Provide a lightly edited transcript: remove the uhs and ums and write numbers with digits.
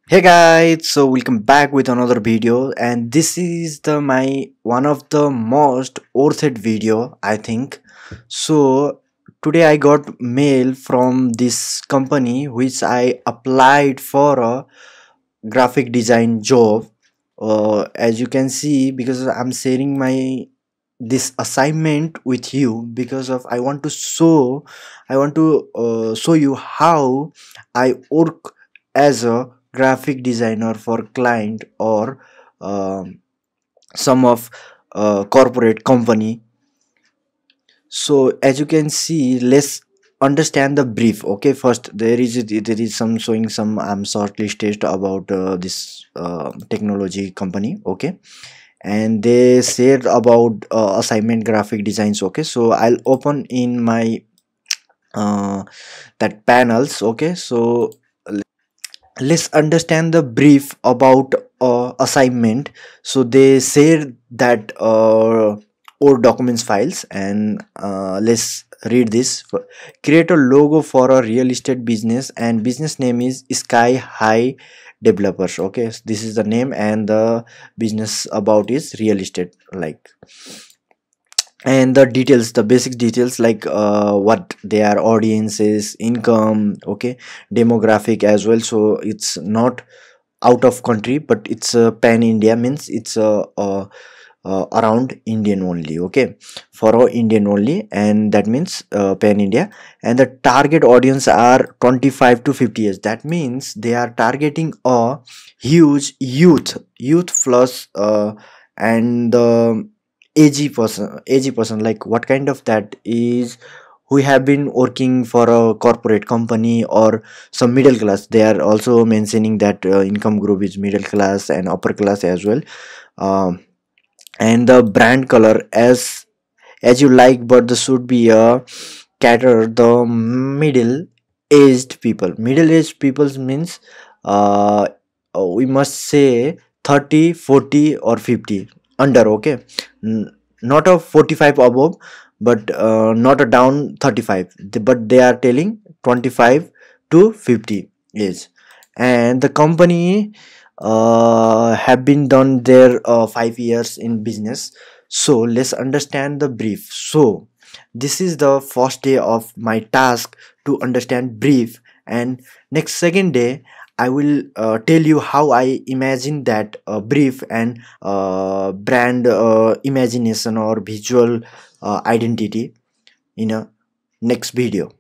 Hey guys, so welcome back with another video, and this is the my one of the most worth it video I think. So today I got mail from this company which I applied for a graphic design job. As you can see, because I'm sharing my this assignment with you because of I want to show you how I work as a graphic designer for client or um, some of corporate company. So as you can see, let's understand the brief. Okay, first there is some showing some I'm shortlisted about this technology company. Okay, and they said about assignment graphic designs. Okay, so I'll open in my uh, that panels. Okay, so let's understand the brief about assignment. So they said that or documents files, and let's read this. Create a logo for a real estate business, and business name is Sky High Developers. Okay, so this is the name, and the business about is real estate, like, and the details, the basic details, like what their audience is, income, okay, demographic as well. So it's not out of country, but it's pan India, means it's around Indian only. Okay, for our Indian only, and that means pan India. And the target audience are 25 to 50 years. That means they are targeting a huge youth plus and the AG person, like what kind of that is, who have been working for a corporate company or some middle class. They are also mentioning that income group is middle class and upper class as well. um, and the brand color as you like, but this should be a cater the middle aged people means uh we must say 30, 40 or 50 under. Okay, not a 45 above, but not a down 35. But they are telling 25 to 50 is. And the company have been done their 5 years in business. So let's understand the brief. So this is the first day of my task to understand brief, and next second day I will tell you how I imagine that brief and brand imagination or visual identity in a next video.